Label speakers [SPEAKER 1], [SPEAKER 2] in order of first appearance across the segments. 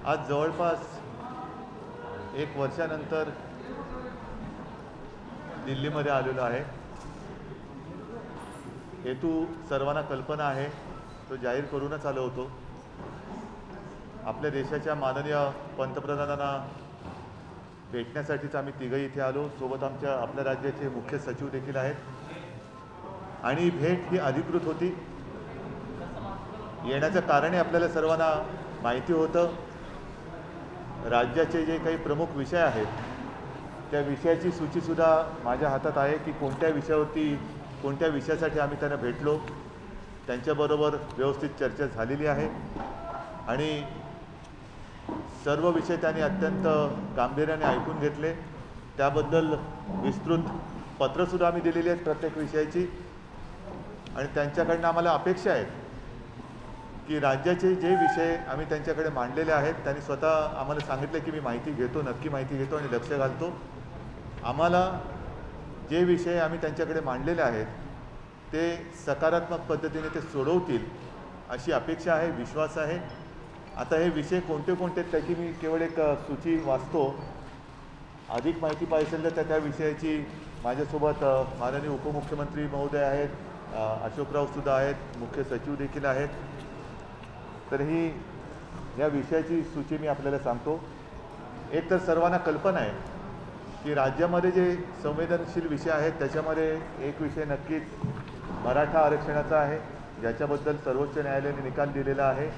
[SPEAKER 1] आज जवळपास एक वर्षानंतर दिल्लीमध्ये आलेलो आहे। हेतू सर्वांना कल्पना आहे, तो जाहीर करूनच आलो होतो। आपल्या देशाच्या माननीय पंतप्रधानांना भेटण्यासाठीच आम्ही तिघही इथे आलो। सोबत आपल्या राज्याचे मुख्य सचिव देखील आहेत आणि भेट ही अधिकृत होती। येण्याचं कारणही आपल्याला सर्वांना माहिती होतं। राज्याचे जे काही प्रमुख विषय आहेत त्या विषयाची सूचीसुद्धा माझ्या हातात आहे की कोणत्या विषयावरती कोणत्या विषयासाठी आम्ही त्यांना भेटलो। त्यांच्याबरोबर व्यवस्थित चर्चा झालेली आहे आणि सर्व विषय त्यांनी अत्यंत गांभीर्याने ऐकून घेतले। त्याबद्दल विस्तृत पत्रसुद्धा आम्ही दिलेली आहेत प्रत्येक विषयाची आणि त्यांच्याकडनं आम्हाला अपेक्षा आहे की राज्याचे जे विषय आम्ही त्यांच्याकडे मांडलेले आहेत त्यांनी स्वतः आम्हाला सांगितले की मी माहिती घेतो, नक्की माहिती घेतो आणि लक्ष घालतो। आम्हाला जे विषय आम्ही त्यांच्याकडे मांडलेले आहेत ते सकारात्मक पद्धतीने ते सोडवतील अशी अपेक्षा आहे, विश्वास आहे। आता हे विषय कोणते कोणते त्याची मी केवळ एक सूची वाचतो। अधिक माहिती पाहिजे तर त्या विषयाची माझ्यासोबत माननीय उपमुख्यमंत्री महोदय आहेत, अशोकरावसुद्धा आहेत, मुख्य सचिव देखील आहेत। तर ही या विषयाची सूची मी आपल्याला सांगतो। एक तर सर्वांना कल्पना आहे की राज्यामध्ये जे संवेदनशील विषय आहेत त्याच्यामध्ये एक विषय नक्कीच मराठा आरक्षणाचा आहे, ज्याच्याबद्दल सर्वोच्च न्यायालयाने निकाल दिलेला आहे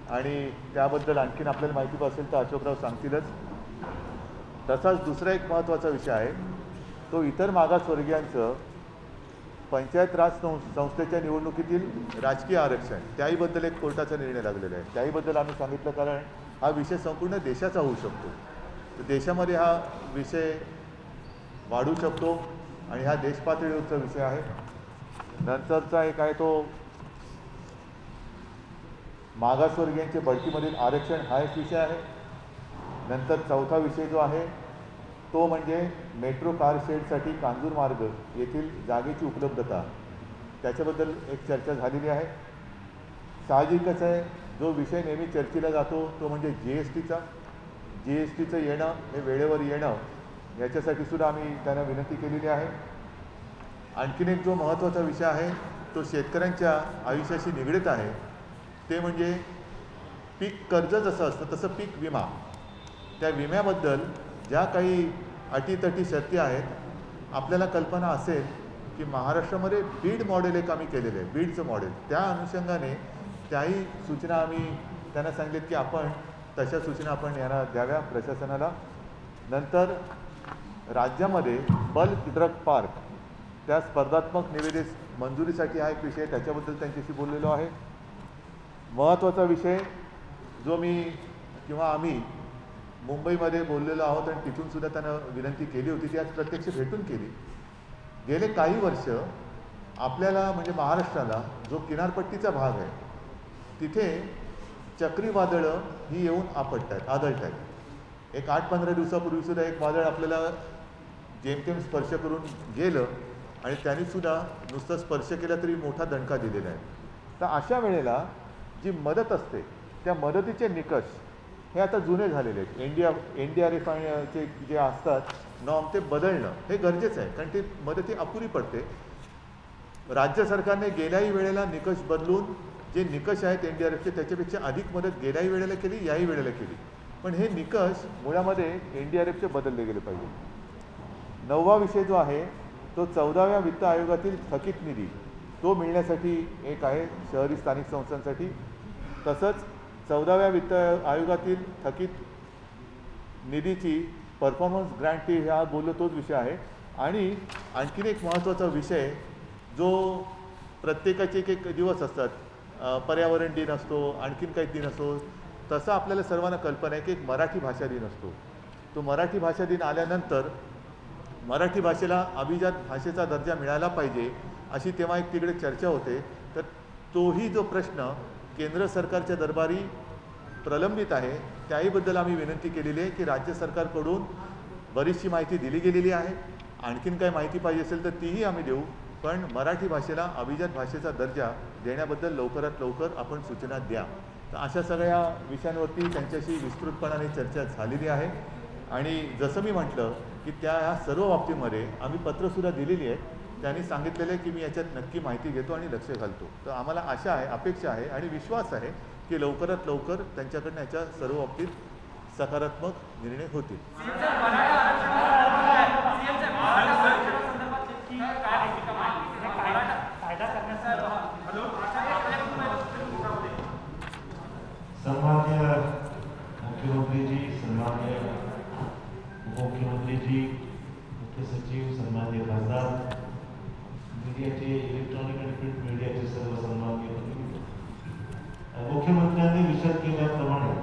[SPEAKER 1] आणि त्याबद्दल आणखीन आपल्याला माहिती असेल तर अशोकराव सांगतीलच। तसाच दुसरा एक महत्त्वाचा विषय आहे तो इतर मागासवर्गीयांचं पंचायत राज संस्थेच्या निवडणुकीतील राजकीय आरक्षण, त्याहीबद्दल एक कोर्टाचा निर्णय लागलेला आहे। त्याहीबद्दल आम्ही सांगितलं कारण हा विषय संपूर्ण देशाचा होऊ शकतो। तर देशामध्ये हा विषय वाढू शकतो आणि हा देशपातळीवरचा विषय आहे। नंतरचा एक आहे तो मागासवर्गीयांचे बढतीमधील आरक्षण, हा एक विषय आहे। नंतर चौथा विषय जो आहे तो म्हणजे मेट्रो कार शेडसाठी कांजूर मार्ग येथील जागेची उपलब्धता, त्याच्याबद्दल एक चर्चा झालेली आहे। साहजिकच आहे जो विषय नेहमी चर्चेला जातो तो म्हणजे जीएसटीचं येणं, हे वेळेवर येणं, याच्यासाठी सुद्धा आम्ही त्यांना विनंती केलेली आहे। आणखीन एक जो महत्त्वाचा विषय आहे तो शेतकऱ्यांच्या आयुष्याशी निगडीत आहे, ते म्हणजे पीक कर्ज जसं असतं तसं पीक विमा। त्या विम्याबद्दल ज्या काही अटीतटी शर्ती आहेत, आपल्याला कल्पना असेल की महाराष्ट्रामध्ये बीड मॉडेल एक आम्ही केलेलं आहे, बीडचं मॉडेल। त्या अनुषंगाने त्याही सूचना आम्ही त्यांना सांगितलेत की आपण तशा सूचना आपण यांना द्याव्या प्रशासनाला। नंतर राज्यामध्ये बल्क ड्रग पार्क, त्या स्पर्धात्मक निविदेस मंजुरीसाठी हा एक विषय, त्याच्याबद्दल त्यांच्याशी बोललेलो आहे। महत्त्वाचा विषय जो मी किंवा आम्ही मुंबईमध्ये बोललेलो आहोत आणि तिथूनसुद्धा त्यांना विनंती केली होती, ती आज प्रत्यक्ष भेटून केली। गेले काही वर्ष आपल्याला म्हणजे महाराष्ट्राला जो किनारपट्टीचा भाग आहे तिथे चक्रीवादळं ही येऊन आदळत आहेत। एक 8-15 दिवसापूर्वीसुद्धा एक वादळ आपल्याला जेमतेम स्पर्श करून गेलं आणि त्यांनीसुद्धा नुसतं स्पर्श केला तरी मोठा दणका दिलेला आहे। तर अशा वेळेला जी मदत असते त्या मदतीचे निकष हे आता जुने झालेले आहेत। NDRFचे जे असतात नॉर्म ते बदलणं हे गरजेचं आहे, कारण ती मदत ही अपुरी पडते। राज्य सरकारने गेल्याही वेळेला निकष बदलून जे निकष आहेत NDRFचे त्याच्यापेक्षा अधिक मदत गेल्याही वेळेला केली, याही वेळेला केली, पण हे निकष मुळामध्ये NDRFचे बदलले गेले पाहिजे। 9वा विषय जो आहे तो 14व्या वित्त आयोगातील थकीत निधी, तो मिळण्यासाठी एक आहे शहरी स्थानिक संस्थांसाठी। तसंच 14व्या वित्त आयोगातील थकीत निधीची परफॉर्मन्स ग्रँटी, हा बोललो तोच विषय आहे। आणि आणखीन एक महत्त्वाचा विषय जो प्रत्येकाचे एक दिवस असतात, पर्यावरण दिन असतो, आणखीन काही दिन असतो, तसं आपल्याला सर्वांना कल्पना आहे की एक मराठी भाषा दिन असतो। तो मराठी भाषा दिन आल्यानंतर मराठी भाषेला अभिजात भाषेचा दर्जा मिळाला पाहिजे अशी तेव्हा एक तिकडे चर्चा होते। तर तोही जो प्रश्न केंद्र सरकारच्या दरबारी प्रलंबित आहे, त्याहीबद्दल आम्ही विनंती केलेली आहे की राज्य सरकारकडून बरीचशी माहिती दिली गेलेली आहे, आणखीन काही माहिती पाहिजे असेल तर तीही आम्ही देऊ, पण मराठी भाषेला अभिजात भाषेचा दर्जा देण्याबद्दल लवकरात लवकर आपण सूचना द्या। तर अशा सगळ्या विषयांवरती त्यांच्याशी विस्तृतपणाने चर्चा झालेली आहे आणि जसं मी म्हटलं की ह्या सर्व बाबतीमध्ये आम्ही पत्रसुद्धा दिलेली आहेत. त्यांनी सांगितलेलं आहे की मी याच्यात नक्की माहिती घेतो आणि लक्ष घालतो. तर आम्हाला आशा आहे, अपेक्षा आहे आणि विश्वास आहे की लवकरात लवकर त्यांच्याकडनं याच्या सर्व बाबतीत सकारात्मक निर्णय होतील.
[SPEAKER 2] सन्माननीय मुख्यमंत्री जी, सन्माननीय उपमुख्यमंत्री जी, मुख्य सचिव, सन्माननीय खासदार, मीडियाचे, इलेक्ट्रॉनिक आणि प्रिंट मीडियाचे सर्व सन्माननीय प्रतिनिधी, मुख्यमंत्र्यांनी विशद केल्याप्रमाणे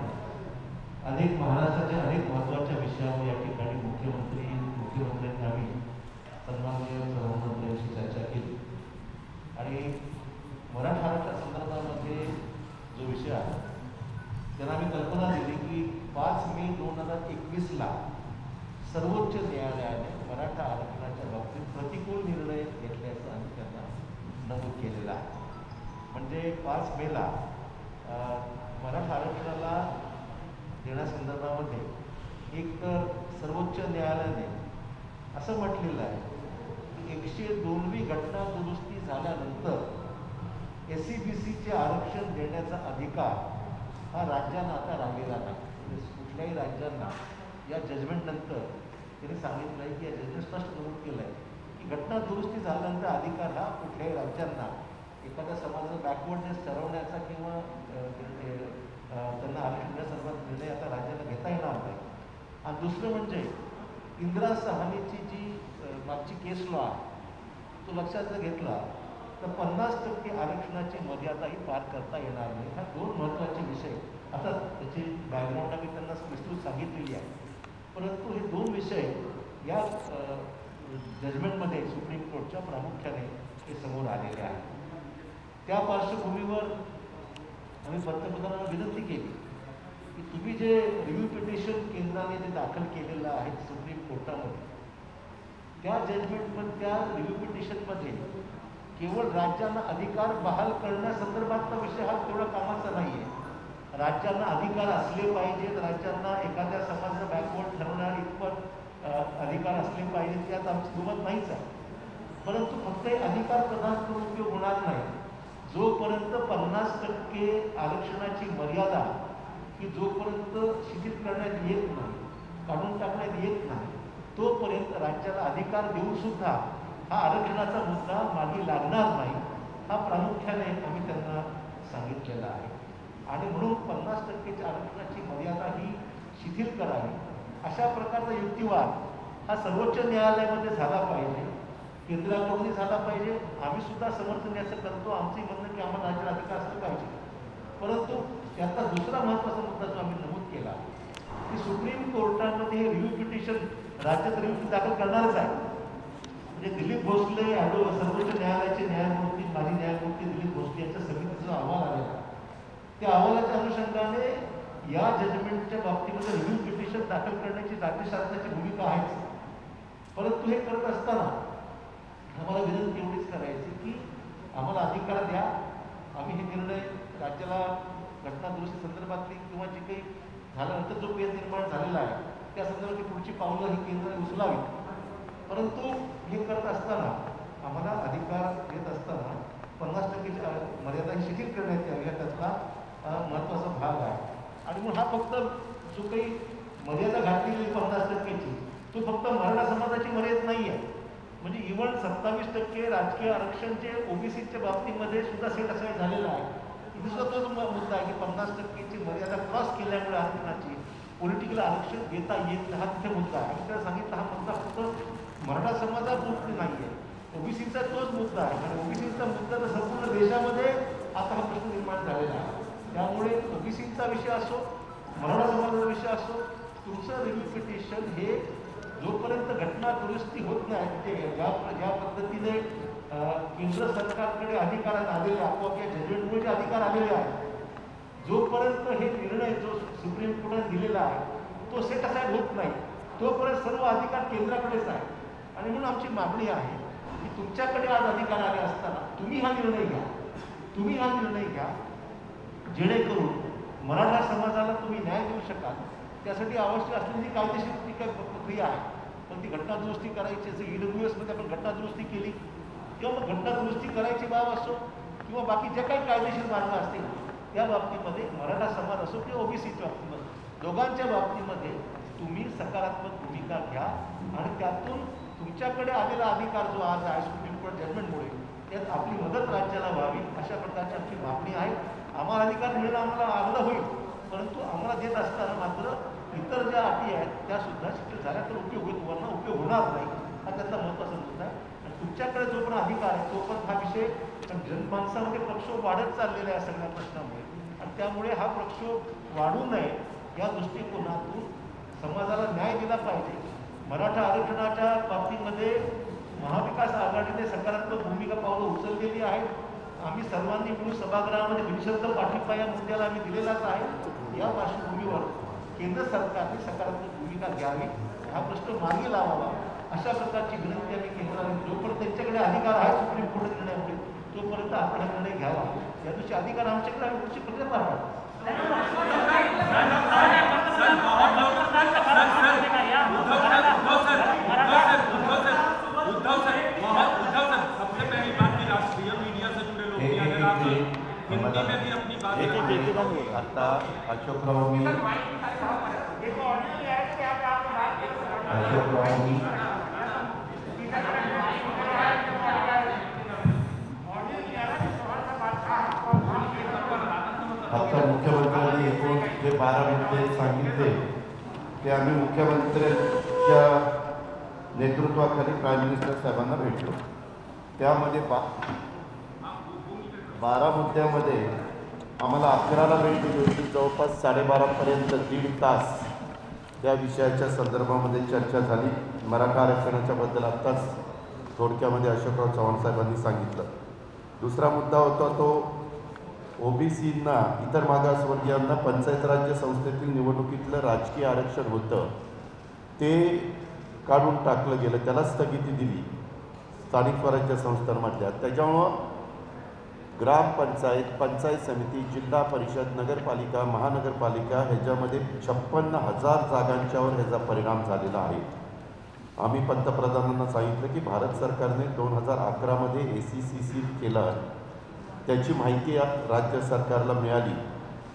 [SPEAKER 2] महाराष्ट्राच्या अनेक महत्त्वाच्या विषयावर या ठिकाणी मुख्यमंत्र्यांनी आम्ही सन्माननीय प्रधानमंत्र्यांशी चर्चा केली आणि मराठा आरक्षण संदर्भामध्ये जो विषय आहे त्यांना आम्ही कल्पना दिली की 5 मे 2021ला सर्वोच्च न्यायालयाने मराठा आरक्षणाच्या बाबतीत प्रतिकूल निर्णय घेतल्याचं आम्ही त्यांना नमूद केलेलं आहे. म्हणजे 5 मेला मराठा आरक्षणाला देण्यासंदर्भामध्ये एक तर सर्वोच्च न्यायालयाने असं म्हटलेलं आहे की 102वी घटना दुरुस्ती झाल्यानंतर SCBCचे आरक्षण देण्याचा अधिकार हा राज्यांना आता राहिलेला नाही. म्हणजे कुठल्याही राज्यांना या जजमेंटनंतर त्यांनी सांगितलं आहे की या जजमेंट स्पष्ट नमूद केलं आहे की घटना दुरुस्ती झाल्यानंतर अधिकार हा कुठल्याही राज्यांना एखाद्या समाजाचा बॅकवर्डनेस ठरवण्याचा किंवा त्यांना आरक्षण देण्यासंदर्भात निर्णय आता राज्यांना घेता येणार नाही. आणि दुसरं म्हणजे इंदिरा सहानीची जी मागची केस लॉ आहे तो लक्षात जर घेतला तर 50% आरक्षणाची मर्यादाही पार करता येणार नाही. हा 2 महत्त्वाचे विषय. आता त्याची बॅकग्राऊंड आम्ही त्यांना विस्तृत सांगितलेली आहे, परंतु हे 2 विषय या जजमेंटमध्ये सुप्रीम कोर्टच्या प्रामुख्याने हे समोर आलेले आहेत. त्या पार्श्वभूमीवर आम्ही पंतप्रधानांना विनंती केली की तुम्ही जे रिव्ह्यू पिटिशन केंद्राने जे दाखल केलेलं आहे सुप्रीम कोर्टामध्ये त्या जजमेंटमध्ये त्या रिव्ह्यू पिटिशनमध्ये केवळ राज्यांना अधिकार बहाल करण्यासंदर्भातला विषय हा तेवढा कामाचा नाही आहे. राज्यांना अधिकार असले पाहिजेत, राज्यांना एखाद्या समाजाचा बॅकवर्ड ठरवण्यावर इतपत अधिकार असले पाहिजेत त्यात आमची दुमत नाहीच आहे. परंतु फक्त अधिकार प्रदान करून उपयोग होणार नाही. जोपर्यंत 50% आरक्षणाची मर्यादा ही जोपर्यंत शिथिल करण्यात येत नाही, काढून टाकण्यात येत नाही, तोपर्यंत राज्याला अधिकार देऊन सुद्धा हा आरक्षणाचा मुद्दा मागे लागणार नाही. हा प्रामुख्याने आम्ही त्यांना सांगितलेला आहे. आणि म्हणून 50% आरक्षणाची मर्यादा ही शिथिल करावी अशा प्रकारचा युक्तिवाद हा सर्वोच्च न्यायालयामध्ये झाला पाहिजे, केंद्राकडूनही झाला पाहिजे. आम्ही सुद्धा समर्थन याचं करतो. आमचंही म्हणणं की आम्हाला राज्याला अधिकार असलं पाहिजे. परंतु त्याचा दुसरा महत्त्वाचा मुद्दा जो आम्ही नमूद केला की सुप्रीम कोर्टामध्ये हे रिव्ह्यू पिटिशन राज्यात रिव्ह्यू दाखल करणारच आहे. म्हणजे दिलीप भोसले सर्वोच्च न्यायालयाचे न्यायमूर्ती, माजी न्यायमूर्ती दिलीप भोसले यांच्या समितीचा अहवाल आलेला. त्या अहवालाच्या अनुषंगाने या जजमेंटच्या बाबतीमध्ये रिव्ह्यू पिटिशन दाखल करण्याची राज्यशासनाची भूमिका आहेच. परंतु हे करत असताना आम्हाला विनंती एवढीच करायची की आम्हाला अधिकार द्या. आम्ही हे निर्णय राज्याला घटना दुरुस्ती संदर्भातली किंवा जे काही झाल्यानंतर जो पेज निर्माण झालेला आहे त्या संदर्भातली पुढची पावलं ही केंद्राने उचलावीत. परंतु हे करत असताना आम्हाला अधिकार देत असताना 50% मर्यादा ही शिथिल करण्यात यावी हा त्यातला महत्त्वाचा भाग आहे. आणि मग हा फक्त जो काही मर्यादा घातलेली 50%ची तो फक्त मराठा समाजाची मर्यादा नाही आहे. म्हणजे इव्हन 27% राजकीय आरक्षण जे ओबीसीच्या बाबतीमध्ये सुद्धा सेट असं झालेलं आहे. दुसरा तोच मुद्दा आहे की 50%ची मर्यादा क्रॉस केल्यामुळे आरक्षणाची पॉलिटिकल आरक्षण घेता येत नाही हा तिथे मुद्दा आहे. आणि त्याला सांगितलं हा मुद्दा फक्त मराठा समाजापुरती नाही आहे, ओबीसीचा तोच मुद्दा आहे. आणि ओबीसीचा मुद्दा तर संपूर्ण देशामध्ये आता हा प्रश्न निर्माण झालेला आहे. त्यामुळे ओबीसीचा विषय असो, मराठा समाजाचा विषय असो, तुमचं रिव्ह्यू पिटिशन हे जोपर्यंत घटना दुरुस्ती होत नाही, म्हणजे ज्या पद्धतीने केंद्र सरकारकडे अधिकारात आलेले आपोआप या जजमेंटमुळे जे अधिकार आलेले आहेत, जोपर्यंत हे निर्णय जो सुप्रीम कोर्टाने दिलेला आहे तो सेट असाईड होत नाही तोपर्यंत सर्व अधिकार केंद्राकडेच आहे. आणि म्हणून आमची मागणी आहे की तुमच्याकडे आज अधिकार आले असताना तुम्ही हा निर्णय घ्या जेणेकरून मराठा समाजाला तुम्ही न्याय देऊ शकाल त्यासाठी आवश्यक असलेली कायदेशीर ती काही प्रक्रिया आहे. पण ती घटना दुरुस्ती करायची, जसं EWSमध्ये आपण घटना दुरुस्ती केली किंवा मग घटना दुरुस्ती करायची बाब असो किंवा बाकी जे काही कायदेशीर मार्ग असतील त्या बाबतीमध्ये मराठा समाज असो किंवा OBCच्या बाबतीमध्ये दोघांच्या बाबतीमध्ये तुम्ही सकारात्मक भूमिका घ्या आणि त्यातून तुमच्याकडे आलेला अधिकार जो आज आहे सुप्रीम कोर्ट जजमेंटमुळे त्यात आपली मदत राज्याला व्हावी अशा प्रकारची आमची मागणी आहे. आम्हाला अधिकार मिळणं आम्हाला आग्रह होईल, परंतु आम्हाला देत असताना मात्र इतर ज्या अटी आहेत त्या सुद्धा शिथिल झाल्या तर उपयोग होईल, वरना उपयोग होणार नाही हा त्यातला महत्त्वाचा मुद्दा आहे. आणि तुमच्याकडे जो पण अधिकार आहे तो पण हा विषय जनमानसामध्ये प्रक्षोभ वाढत चाललेला आहे सगळ्या प्रश्नामुळे आणि त्यामुळे हा प्रक्षोभ वाढू नये या दृष्टिकोनातून समाजाला न्याय दिला पाहिजे. मराठा आरक्षणाच्या बाबतीमध्ये महाविकास आघाडीने सकारात्मक भूमिका पावलं उचललेली आहेत. आम्ही सर्वांनी मिळून सभागृहामध्ये बिनशर्त पाठिंबा या मुद्द्याला आम्ही दिलेलाच आहे. या पार्श्वभूमीवर केंद्र सरकारने सकारात्मक भूमिका घ्यावी, हा प्रश्न मार्गी लावावा अशा प्रकारची विनंती आम्ही केंद्राला जोपर्यंत त्यांच्याकडे अधिकार आहे सुप्रीम कोर्ट निर्णयामुळे तोपर्यंत आपण हा निर्णय घ्यावा. या दिवशी अधिकार आमच्याकडे आम्ही पुढची प्रक्रिया पाहणार.
[SPEAKER 3] आता अशोकरावनी आता मुख्यमंत्र्यांनी एकूण जे 12 मुद्दे सांगितले ते आम्ही मुख्यमंत्र्यांच्या नेतृत्वाखाली प्राईम मिनिस्टर साहेबांना भेटलो. त्यामध्ये 12 मुद्द्यामध्ये आम्हाला 11ला भेट दिली होती. जवळपास 12:30पर्यंत 1.5 तास त्या विषयाच्या संदर्भामध्ये चर्चा झाली. मराठा आरक्षणाच्या बद्दल आत्ताच थोडक्यामध्ये अशोकराव चव्हाण साहेबांनी सांगितलं. दुसरा मुद्दा होता तो OBCंना इतर मागासवर्गीयांना पंचायत राज्य संस्थेतील निवडणुकीतलं राजकीय आरक्षण होतं ते काढून टाकलं गेलं, त्याला स्थगिती दिली स्थानिक स्वराज्य संस्थांमधल्या. त्याच्यामुळं ग्रामपंचायत, पंचायत समिती, जिल्हा परिषद, नगरपालिका, महानगरपालिका ह्याच्यामध्ये 56,000 जागांच्यावर ह्याचा परिणाम झालेला आहे. आम्ही पंतप्रधानांना सांगितलं की भारत सरकारने 2011मध्ये ACCC केलं, त्याची माहिती राज्य सरकारला मिळाली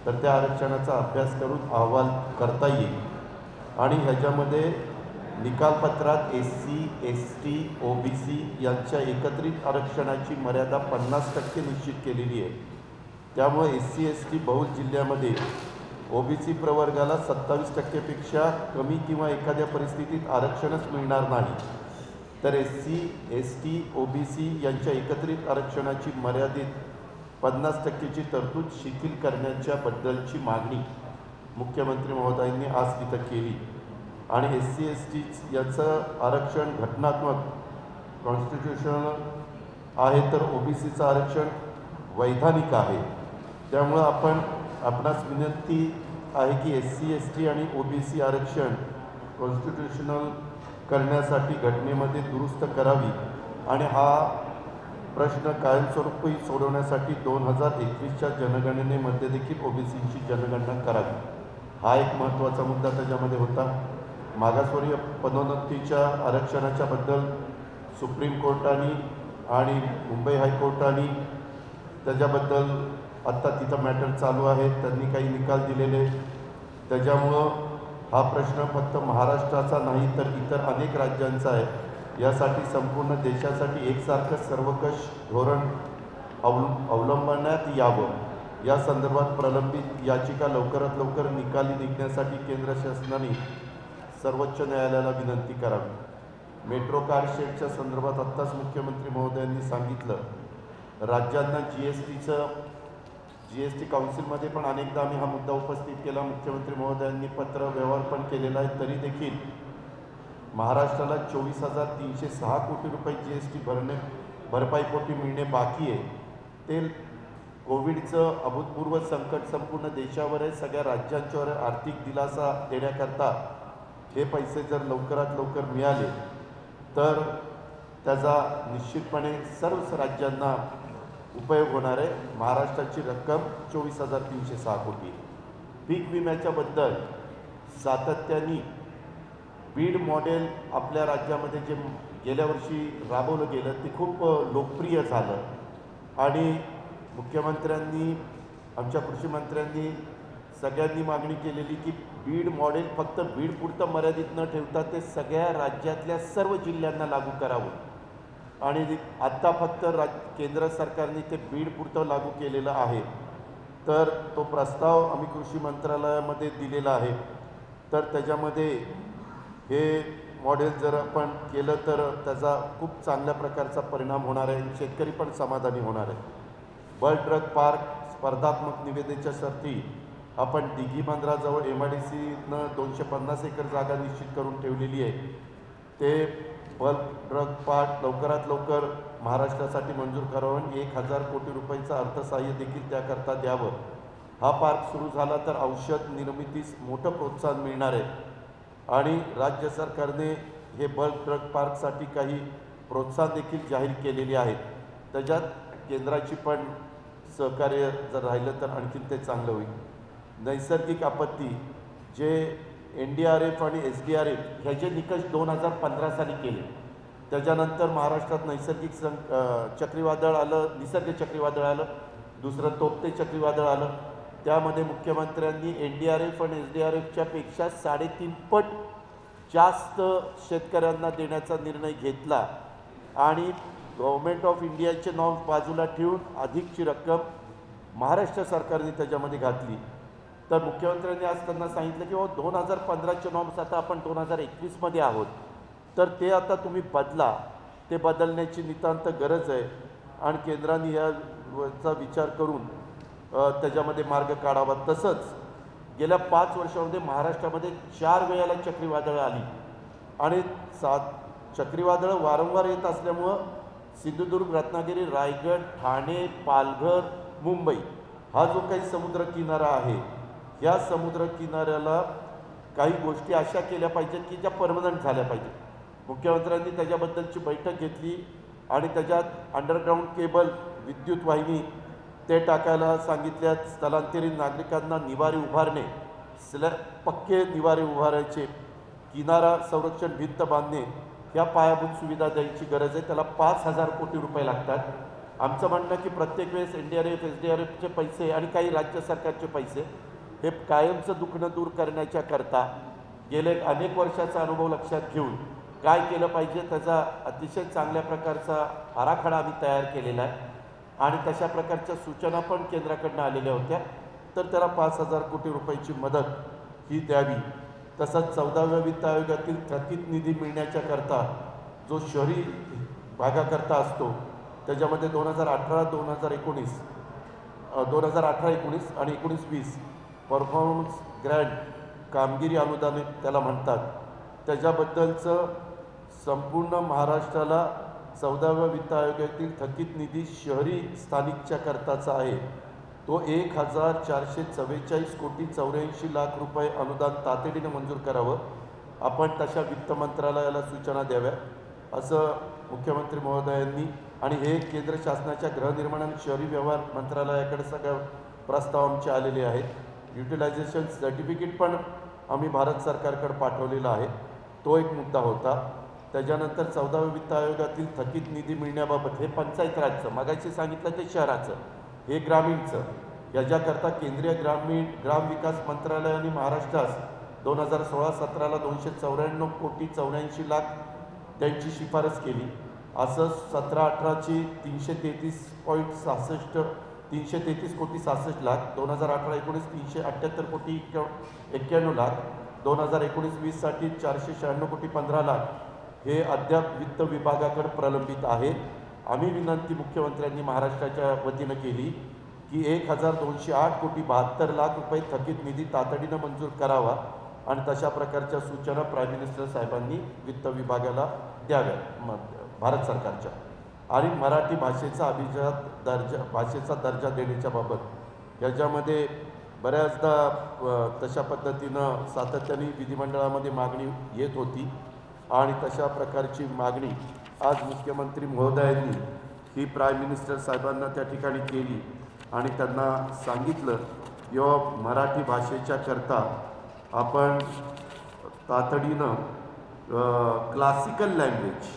[SPEAKER 3] तर त्या आरक्षणाचा अभ्यास करून अहवाल करता येईल आणि ह्याच्यामध्ये निकालपत्रात SC, ST, OBC यांच्या एकत्रित आरक्षणाची मर्यादा 50% निश्चित केलेली आहे. त्यामुळे SC, ST बहुल जिल्ह्यामध्ये OBC प्रवर्गाला 27%पेक्षा कमी किंवा एखाद्या परिस्थितीत आरक्षणच मिळणार नाही, तर SC, ST, OBC यांच्या एकत्रित आरक्षणाची मर्यादित 50%ची तरतूद शिथिल करण्याच्या बद्दलची मागणी मुख्यमंत्री महोदयांनी आज तिथं केली. आणि SC, ST याचं आरक्षण घटनात्मक कॉन्स्टिट्यूशनल आहे तर OBCचं आरक्षण वैधानिक आहे. त्यामुळं आपणास विनंती आहे की SC, ST आणि OBC आरक्षण कॉन्स्टिट्यूशनल करण्यासाठी घटनेमध्ये दुरुस्त करावी आणि हा प्रश्न कायमस्वरूपी सोडवण्यासाठी 2021च्या जनगणनेमध्ये देखील OBCची जनगणना करावी. हा एक महत्त्वाचा मुद्दा त्याच्यामध्ये होता. मागासवर्गीय पदोन्नतीच्या आरक्षणाच्या बद्दल सुप्रीम कोर्टाने आणि मुंबई हायकोर्टाने त्याच्याबद्दल आत्ता तिथं मॅटर चालू आहे, त्यांनी काही निकाल दिलेले. त्याच्यामुळं हा प्रश्न फक्त महाराष्ट्राचा नाही तर इतर अनेक राज्यांचा आहे. यासाठी संपूर्ण देशासाठी एकसारखं सर्वकष धोरण अवलंबण्यात यावं. या संदर्भात प्रलंबित याचिका लवकरात लवकर निकाली निघण्यासाठी केंद्र शासनाने सर्वोच्च न्यायालयाला विनंती करावी. मेट्रो कार शेडच्या संदर्भात आत्ताच मुख्यमंत्री महोदयांनी सांगितलं राज्यांना GST काउन्सिलमध्ये पण अनेकदा आम्ही हा मुद्दा उपस्थित केला. मुख्यमंत्री महोदयांनी पत्र व्यवहार पण केलेला आहे. तरी देखील महाराष्ट्राला 24,306 कोटी रुपये GST भरपाईपोटी मिळणे बाकी आहे. ते कोविडचं अभूतपूर्व संकट संपूर्ण देशावर आहे, सगळ्या राज्यांच्यावर आर्थिक दिलासा देण्याकरता हे पैसे जर लवकरात लवकर मिळाले तर त्याचा निश्चितपणे सर्वच राज्यांना उपयोग होणार आहे. महाराष्ट्राची रक्कम 24,306 कोटी. पीक विम्याच्याबद्दल सातत्याने बीड मॉडेल आपल्या राज्यामध्ये जे गेल्या वर्षी राबवलं गेलं ते खूप लोकप्रिय झालं आणि मुख्यमंत्र्यांनी आमच्या कृषी मंत्र्यांनी सगळ्यांनी मागणी केलेली की बीड मॉडेल फक्त बीडपुरतं मर्यादित न ठेवता ते सगळ्या राज्यातल्या सर्व जिल्ह्यांना लागू करावं आणि आत्ता फक्त केंद्र सरकारने ते बीडपुरतं लागू केलेलं आहे. तर तो प्रस्ताव आम्ही कृषी मंत्रालयामध्ये दिलेला आहे. तर त्याच्यामध्ये हे मॉडेल जर आपण केलं तर त्याचा खूप चांगल्या प्रकारचा परिणाम होणार आहे. शेतकरी पण समाधानी होणार आहे. बल्क ड्रग पार्क स्पर्धात्मक निविदेच्या शर्ती आपण दिघी बंदराजवळ MIDCनं 250 एकर जागा निश्चित करून ठेवलेली आहे. ते बल्क ड्रग पार्क लवकरात लवकर महाराष्ट्रासाठी मंजूर करावं. 1000 कोटी रुपयाचं अर्थसहाय्य देखील त्याकरता द्यावं. हा पार्क सुरू झाला तर औषध निर्मितीस मोठं प्रोत्साहन मिळणार आहे आणि राज्य सरकारने हे बल्क ड्रग पार्कसाठी काही प्रोत्साहन देखील जाहीर केलेली आहेत. त्याच्यात केंद्राची पण सहकार्य जर राहिलं तर आणखीन ते चांगलं होईल. नैसर्गिक आपत्ती जे NDRF आणि SDRF ह्याचे निकष 2015 साली केले. त्याच्यानंतर महाराष्ट्रात नैसर्गिक चक्रीवादळ आलं, निसर्ग चक्रीवादळ आलं, दुसरं तोक्ते चक्रीवादळ आलं. त्यामध्ये मुख्यमंत्र्यांनी NDRF आणि SDRFच्या पेक्षा 3.5 पट जास्त शेतकऱ्यांना देण्याचा निर्णय घेतला आणि गव्हर्नमेंट ऑफ इंडियाचे नॉर्म्स बाजूला ठेवून अधिकची रक्कम महाराष्ट्र सरकारने त्याच्यामध्ये घातली. तर मुख्यमंत्र्यांनी आज त्यांना सांगितलं की 2015चे नॉर्म्स आता आपण 2021मध्ये आहोत, तर ते आता तुम्ही बदला. ते बदलण्याची नितांत गरज आहे आणि केंद्राने याचा विचार करून त्याच्यामध्ये मार्ग काढावा. तसंच गेल्या 5 वर्षामध्ये महाराष्ट्रामध्ये 4 वेळेला चक्रीवादळं आली आणि चक्रीवादळं वारंवार येत असल्यामुळं सिंधुदुर्ग, रत्नागिरी, रायगड, ठाणे, पालघर, मुंबई हा जो काही समुद्रकिनारा आहे या समुद्रकिनाऱ्याला काही गोष्टी अशा केल्या पाहिजेत की ज्या परमनंट झाल्या पाहिजेत. मुख्यमंत्र्यांनी त्याच्याबद्दलची बैठक घेतली आणि त्याच्यात अंडरग्राऊंड केबल, विद्युत वाहिनी ते टाकायला सांगितल्यात. स्थलांतरित नागरिकांना निवारे उभारणे, पक्के निवारे उभारायचे, किनारा संरक्षण भिंत बांधणे, ह्या पायाभूत सुविधा द्यायची गरज आहे. त्याला 5000 कोटी रुपये लागतात. आमचं म्हणणं की प्रत्येक वेळेस NDRF SDRFचे पैसे आणि काही राज्य सरकारचे पैसे हे कायमचं दुखणं दूर करण्याच्या करता गेले अनेक वर्षाचा अनुभव लक्षात घेऊन काय केलं पाहिजे त्याचा अतिशय चांगल्या प्रकारचा आराखडा आम्ही तयार केलेला आहे आणि तशा प्रकारच्या सूचना पण केंद्राकडनं आलेल्या होत्या. तर त्याला 5000 कोटी रुपयाची मदत ही द्यावी. तसंच 14व्या वित्त आयोगातील थकीत निधी मिळण्याच्या करता जो शहरी भागाकरता असतो त्याच्यामध्ये 2018-19 आणि 19-20 परफॉर्मन्स ग्रँट कामगिरी अनुदान त्याला म्हणतात. त्याच्याबद्दलचं संपूर्ण महाराष्ट्राला 14व्या वित्त आयोगातील थकीत निधी शहरी स्थानिकच्या करताचा आहे. तो 1444 कोटी 84 लाख रुपये अनुदान तातडीने मंजूर करावं. आपण तशा वित्त मंत्रालयाला सूचना द्याव्या असं मुख्यमंत्री महोदयांनी आणि हे केंद्र शासनाच्या गृहनिर्माण आणि शहरी व्यवहार मंत्रालयाकडे सगळं प्रस्ताव आमचे आलेले आहेत. युटिलायझेशन सर्टिफिकेट पण आम्ही भारत सरकारकडे पाठवलेला आहे. तो एक मुद्दा होता. त्याच्यानंतर 14व्या वित्त आयोगातील थकीत निधी मिळण्याबाबत हे पंचायत राजचं, मागाशी सांगितलं ते शहराचं, हे ग्रामीणचं, याच्याकरता केंद्रीय ग्रामविकास मंत्रालयाने महाराष्ट्रास 2016-17ला 294 कोटी 84 लाख त्यांची शिफारस केली. असं 17-18ची 333 कोटी 66 लाख, 2018-19 378 कोटी 91 लाख, 2019-20साठी 496 कोटी 15 लाख हे अद्याप वित्त विभागाकडे प्रलंबित आहे. आम्ही विनंती मुख्यमंत्र्यांनी महाराष्ट्राच्या वतीनं केली की 1208 कोटी 72 लाख रुपये थकीत निधी तातडीनं मंजूर करावा आणि तशा प्रकारच्या सूचना प्राईम मिनिस्टर साहेबांनी वित्त विभागाला द्याव्या भारत सरकारच्या. आणि मराठी भाषेचा भाषेचा दर्जा देण्याच्या बाबत याच्यामध्ये बऱ्याचदा तशा पद्धतीनं सातत्याने विधिमंडळामध्ये मागणी येत होती आणि तशा प्रकारची मागणी आज मुख्यमंत्री महोदयांनी ही प्राईम मिनिस्टर साहेबांना त्या ठिकाणी केली आणि त्यांना सांगितलं किंवा मराठी भाषेच्या करता आपण तातडीनं क्लासिकल लँग्वेज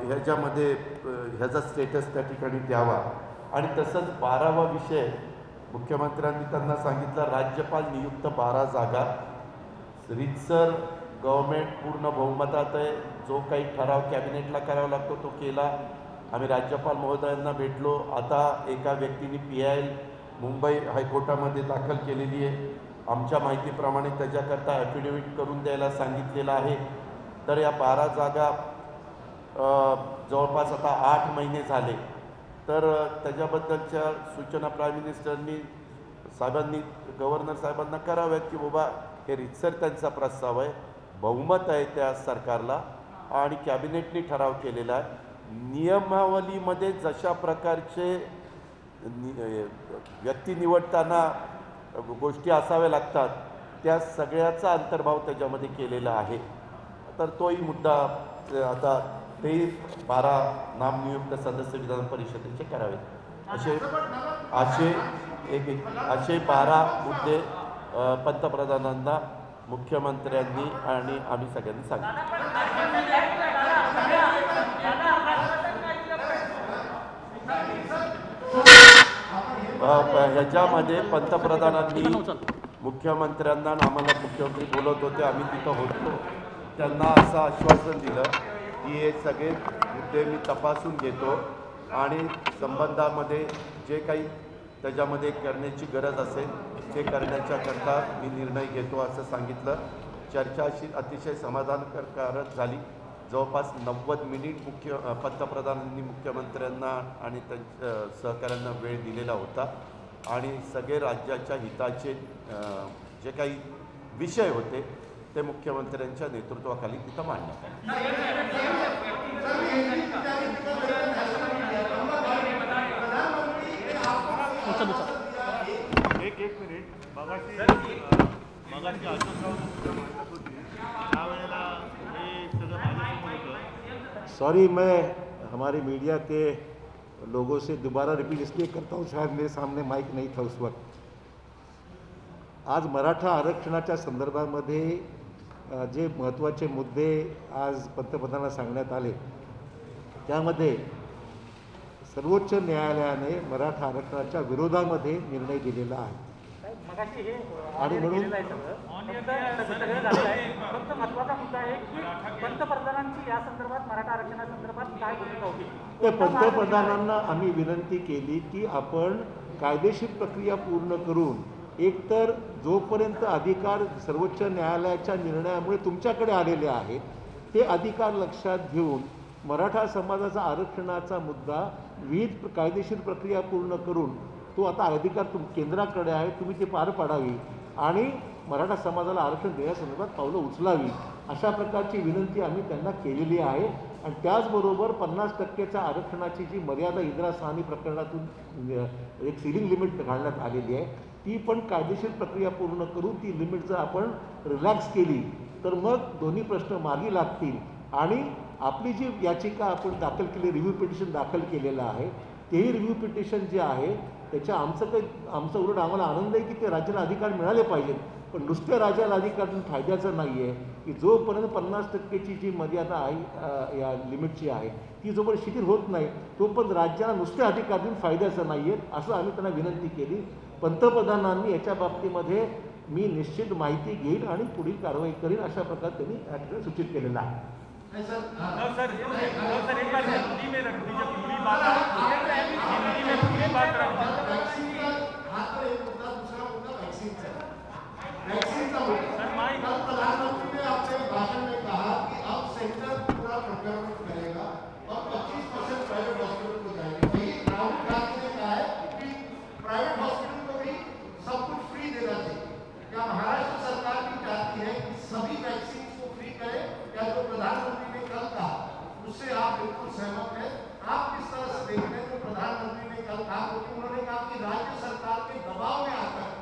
[SPEAKER 3] ह्याच्यामध्ये ह्याचा स्टेटस त्या ठिकाणी द्यावा. आणि तसंच 12वा विषय मुख्यमंत्र्यांनी त्यांना सांगितलं, राज्यपाल नियुक्त 12 जागा रीतसर गव्हर्मेंट पूर्ण बहुमतात आहे. जो काही ठराव कॅबिनेटला करावा लागतो तो केला. आम्ही राज्यपाल महोदयांना भेटलो. आता एका व्यक्तीने PIL मुंबई हायकोर्टामध्ये दाखल केलेली आहे. आमच्या माहितीप्रमाणे त्याच्याकरता ॲफिडेव्हिट करून द्यायला सांगितलेलं आहे. तर या 12 जागा जवळपास आता 8 महिने झाले. तर त्याच्याबद्दलच्या सूचना प्राईम मिनिस्टरनी साहेबांनी गव्हर्नर साहेबांना कराव्यात की बाबा हे रीतसर त्यांचा प्रस्ताव आहे, बहुमत आहे त्या सरकारला आणि कॅबिनेटने ठराव केलेला आहे. नियमावलीमध्ये जशा प्रकारचे व्यक्ती निवडताना गोष्टी असाव्या लागतात त्या सगळ्याचा अंतर्भाव त्याच्यामध्ये केलेला आहे. तर तोही मुद्दा आता ते 12 नामनियुक्त सदस्य विधान परिषदेचे करावेत. असे 12 मुद्दे पंतप्रधानांना मुख्यमंत्र्यांनी आणि आम्ही सगळ्यांनी सांगितले. ह्याच्यामध्ये पंतप्रधानांनी मुख्यमंत्र्यांना आम्हाला मुख्यमंत्री बोलत होते, आम्ही तिथं होतो, त्यांना असं आश्वासन दिलं की हे सगळे मुद्दे मी तपासून घेतो आणि संबंधामध्ये जे काही त्याच्यामध्ये करण्याची गरज असेल ते करण्याच्याकरता मी निर्णय घेतो असं सांगितलं. चर्चा अशी अतिशय समाधानकारक झाली. जवळपास 90 मिनिट पंतप्रधानांनी मुख्यमंत्र्यांना आणि त्यांच्या सहकाऱ्यांना वेळ दिलेला होता आणि सगळे राज्याच्या हिताचे जे काही विषय होते ते मुख्यमंत्र्यांच्या नेतृत्वाखाली तिथं मांडण्यात
[SPEAKER 1] एक मिनिट मगाशी
[SPEAKER 4] सॉरी, मैं हमारे मीडिया के लोगों से दोबारा रिपीट इसलिए करता हूँ, शायद मेरे सामने माइक नहीं था उस वक्त. आज मराठा आरक्षणाच्या संदर्भामध्ये जे महत्त्वाचे मुद्दे आज पंतप्रधानांना सांगण्यात आले त्यामध्ये सर्वोच्च न्यायालयाने मराठा आरक्षणाच्या विरोधामध्ये निर्णय दिलेला आहे. आणि म्हणून
[SPEAKER 5] फक्त महत्त्वाचा मुद्दा आहे की पंतप्रधानांची या संदर्भात मराठा आरक्षणासंदर्भात काय भूमिका होती.
[SPEAKER 4] तर पंतप्रधानांना आम्ही विनंती केली की आपण कायदेशीर प्रक्रिया पूर्ण करून एकतर जोपर्यंत अधिकार सर्वोच्च न्यायालयाच्या निर्णयामुळे तुमच्याकडे आलेले आहेत ते अधिकार लक्षात घेऊन मराठा समाजाचा आरक्षणाचा मुद्दा विविध कायदेशीर प्रक्रिया पूर्ण करून तो आता अधिकार केंद्राकडे आहे, तुम्ही ते पार पाडावी आणि मराठा समाजाला आरक्षण देण्यासंदर्भात पावलं उचलावी अशा प्रकारची विनंती आम्ही त्यांना केलेली आहे. आणि त्याचबरोबर 50% आरक्षणाची जी मर्यादा इंदिरा साहनी प्रकरणातून एक सिलिंग लिमिट घालण्यात आलेली आहे ती पण कायदेशीर प्रक्रिया पूर्ण करून ती लिमिट जर आपण रिलॅक्स केली तर मग दोन्ही प्रश्न मार्गी लागतील. आणि आपली जी याचिका आपण दाखल केली, रिव्ह्यू पिटिशन दाखल केलेलं आहे, तेही रिव्ह्यू पिटिशन जे आहे त्याच्या आमचं उलट आम्हाला आनंद आहे की ते राज्याला अधिकार मिळाले पाहिजेत. पण नुसत्या राज्याला अधिकार देऊन फायद्याचं नाही आहे की जोपर्यंत 50%ची जी मर्यादा आहे या लिमिटची आहे ती जोपर्यंत शिथिल होत नाही तोपर्यंत राज्याला नुसते अधिकार देऊन फायद्याचं नाही आहेत असं आम्ही त्यांना विनंती केली. पंतप्रधानांनी याच्या बाबतीमध्ये मी निश्चित माहिती घेईन आणि पुढील कारवाई करीन अशा प्रकारे त्यांनी सूचित केलेलं आहे.
[SPEAKER 6] प्रधानमंत्री ने अपने भाषण में कहा कि अब सेंटर पूरा प्रोक्योरमेंट करेगा और 25% प्राइवेट हॉस्पिटल को जाएंगे. वही राहुल गांधी ने कहा है कि प्राइवेट हॉस्पिटल को भी सब कुछ फ्री देना चाहिए. क्या महाराष्ट्र सरकार भी चाहती है कि सभी वैक्सीन को फ्री करे? क्या जो प्रधानमंत्री ने कल कहा उससे आप बिल्कुल सहमत हैं? आप किस तरह से देख रहे हैं जो प्रधानमंत्री ने कल कहा? क्योंकि उन्होंने कहा कि राज्य सरकार के दबाव में आकर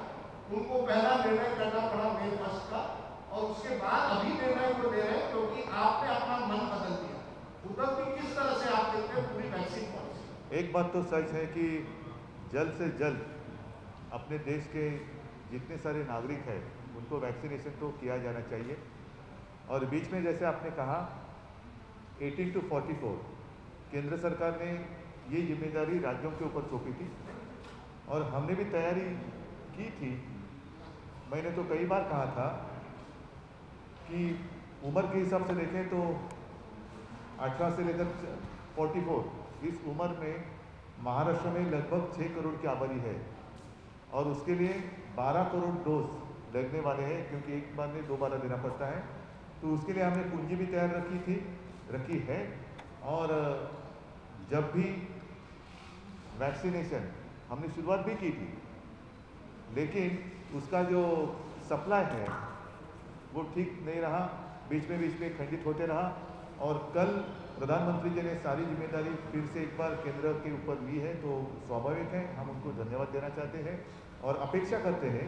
[SPEAKER 6] उनको पहला निर्णय करना पड़ा मई 1 का और उसके बाद अभी निर्णय को दे रहे हैं क्योंकि आपने अपना मन बदल दिया. उद्धव जी, किस तरह से आप देखते हैं पूरी वैक्सीन पॉलिसी?
[SPEAKER 1] एक बात तो सच है कि जल्द से जल्द अपने देश के जितने सारे नागरिक हैं उनको वैक्सीनेशन तो किया जाना चाहिए। और बीच में जैसे आपने कहा 18 to 44 केंद्र सरकार ने ये जिम्मेदारी राज्यों के ऊपर सौंपी थी और हमने भी तैयारी की थी। मैंने तो कई बार कहा था कि उम्र के हिसाब से देखें तो 18 से लेकर 44 इस उम्र में महाराष्ट्र में लगभग 6 करोड़ की आबादी है और उसके लिए 12 करोड़ डोज लगने वाले हैं, क्योंकि एक बार में 2 बार देना पड़ता है। तो उसके लिए हमने पूंजी भी तैयार रखी है और जब भी वैक्सीनेशन हमने शुरुआत भी की थी, लेकिन उसका जो सप्लाई है वो ठीक नहीं रहा, बीच में खंडित होते रहा। और कल प्रधानमंत्री जी ने सारी जिम्मेदारी फिर से एक बार केंद्र के ऊपर ली है, तो स्वाभाविक है हम उनको धन्यवाद देना चाहते हैं और अपेक्षा करते हैं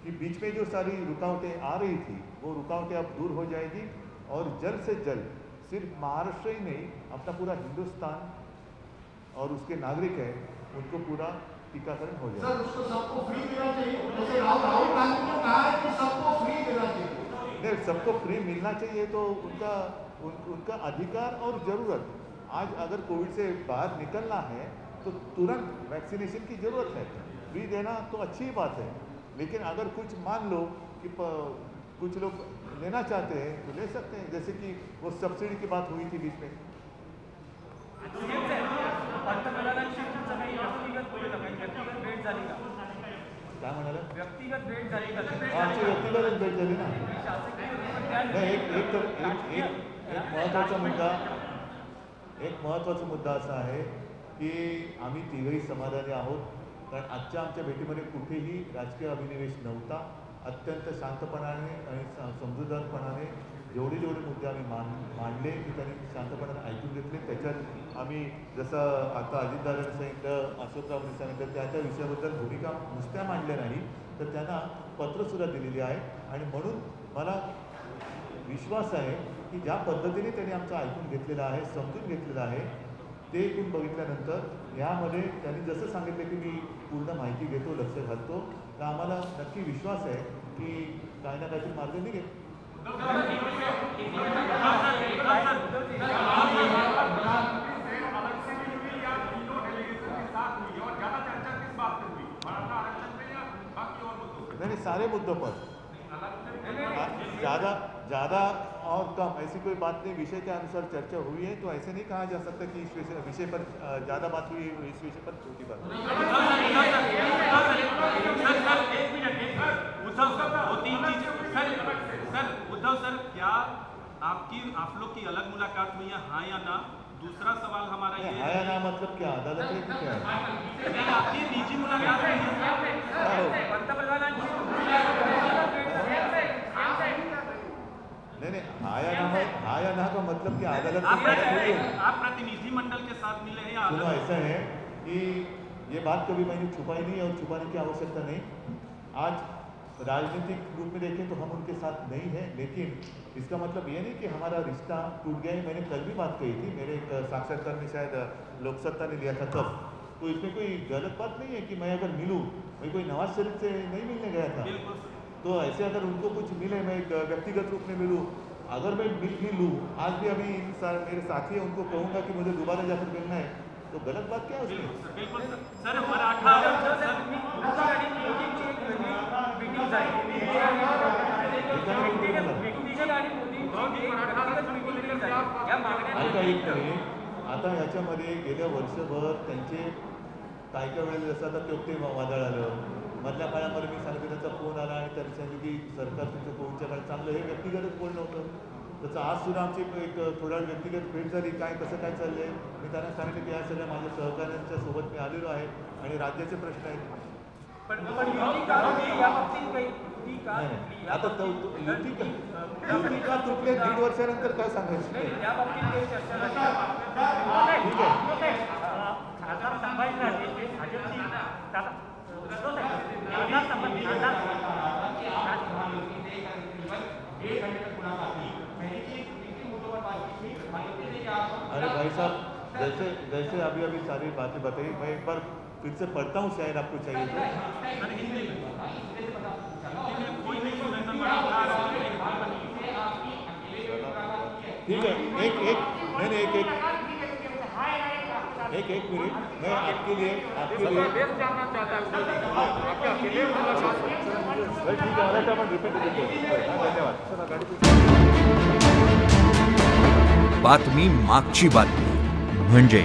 [SPEAKER 1] कि बीच में जो सारी रुकावटें आ रही थी वो रुकावटें अब दूर हो जाएगी और जल्द से जल्द सिर्फ महाराष्ट्र ही नहीं, अपना पूरा हिंदुस्तान और उसके नागरिक हैं उनको पूरा टीकाकरण हो जाएगा।
[SPEAKER 6] सर उसको सबको फ्री देना चाहिए, जैसे राहुल गांधी ने कहा है कि सबको फ्री देना चाहिए।
[SPEAKER 1] नहीं, सबको फ्री मिलना चाहिए तो उनका अधिकार और ज़रूरत। आज अगर कोविड से बाहर निकलना है तो तुरंत वैक्सीनेशन की ज़रूरत है। फ्री देना तो अच्छी बात है, लेकिन अगर कुछ मान लो कि कुछ लोग लेना चाहते हैं तो ले सकते हैं, जैसे कि वो सब्सिडी की बात हुई थी बीच में।
[SPEAKER 5] पंतप्रधानांची तुमचं काही व्यक्तिगत बोललं काही व्यक्तिगत भेट झाली का?
[SPEAKER 1] काय म्हणाला?
[SPEAKER 5] व्यक्तिगत भेट झाली का?
[SPEAKER 1] आमची व्यक्तिगत भेट झाली ना।
[SPEAKER 5] शासकीय
[SPEAKER 1] नाही, एक महत्त्वाचा मुद्दा असा आहे की आम्ही तिघही समाधानी आहोत, कारण आजच्या आमच्या भेटीमध्ये कुठेही राजकीय अभिनिवेश नव्हता। अत्यंत शांतपणाने आणि समजूतदारपणाने जेवढे मुद्दे आम्ही मांडले ते त्यांनी शांतपणाने ऐकून घेतले। त्याच्यात आम्ही जसं आता अजितदादांनी सांगितलं, अशोकरावांनी सांगितलं, त्या विषयाबद्दल भूमिका नुसत्या मांडल्या नाही तर त्यांना पत्रसुद्धा दिलेली आहे आणि म्हणून मला विश्वास आहे की ज्या पद्धतीने त्यांनी आमचं ऐकून घेतलेलं आहे, समजून घेतलेलं आहे, ते ऐकून बघितल्यानंतर यामध्ये त्यांनी जसं सांगितलं की मी पूर्ण माहिती घेतो, लक्ष घालतो, तर आम्हाला नक्की विश्वास आहे की काही ना काहीतरी मार्ग निघेल। नहीं, सारे मुद्दों पर ज़्यादा और कम ऐसी कोई बात नहीं, विषय के अनुसार चर्चा हुई है, तो ऐसे नहीं कहा जा सकता कि इस विषय पर ज़्यादा बात हुई, इस विषय पर छोटी बात हुई।
[SPEAKER 7] उद्धव सर, क्या आप लोग की अलग मुलाकात हुई है, हाँ या ना? दूसरा सवाल हमारा ये
[SPEAKER 1] हाँ या ना मतलब क्या, अदालत है कि क्या है?
[SPEAKER 7] आपकी निजी मुलाकात हुई है?
[SPEAKER 5] पंतप्रधानांची
[SPEAKER 1] नहीं, हाँ या ना का मतलब क्या, अदालत से बात हुई है?
[SPEAKER 7] आप प्रतिनिधिमंडल के साथ मिले हैं या
[SPEAKER 1] सुनो, ऐसा है कि ये बात कभी मैंने छुपाई नहीं और छुपाने की आवश्यकता नहीं। आज राजनीतिक रूप में देखें तो हम उनके साथ नहीं हैं, लेकिन इसका मतलब ये नहीं कि हमारा रिश्ता टूट गया है। मैंने कल भी बात कही थी, मेरे एक साक्षात्कार में शायद लोकसत्ता ने लिया था तब, तो इसमें कोई गलत बात नहीं है कि मैं अगर मिलूँ, मैं कोई नवाज शरीफ से नहीं मिलने गया था, तो ऐसे अगर उनको कुछ मिले, मैं एक व्यक्तिगत रूप में मिलूँ, अगर मैं मिल भी लूँ, आज भी अभी मेरे साथी हैं उनको कहूँगा कि मुझे दोबारा जाकर मिलना है, तो गलत बात क्या है उसमें?
[SPEAKER 7] बिल्कुल सर, मराठा
[SPEAKER 1] ऐका एक नाही, आता ह्याच्यामध्ये गेल्या वर्षभर त्यांचे काय वेळेला जसं आता ते वादळ आलं, मधल्या काळामध्ये मी सांगितलं त्यांचा फोन आला आणि त्यांनी सांगितलं की सरकार तुमच्या कोविडच्या काळात चांगलं, हे व्यक्तिगतच बोलणं होतं। त्याचं आज सुद्धा आमची एक थोड्या व्यक्तिगत भेट झाली, कसं काय चाललंय, मी त्यांना सांगितलं की या सगळ्या माझ्या सहकाऱ्यांच्या सोबत मी आलेलो आहे आणि राज्याचे प्रश्न आहेत। आता युती का तुटले 1.5 वर्षानंतर काय सांगायचं? ठीक आहे,
[SPEAKER 5] खासदार संभाजीराजे भाजपची
[SPEAKER 1] अरे भाई साहब, जैसे अभी सारी बातें बताई, मैं एक बार फिर से पढ़ता हूँ, शायद आपको चाहिए तो। ठीक है, एक मिनट, मैं आपके लिए
[SPEAKER 5] जानना चाहता हूँ आपके अकेले
[SPEAKER 1] ठीक है, आपण रिपीट धन्यवाद।
[SPEAKER 8] बातमी मागची बातमी म्हणजे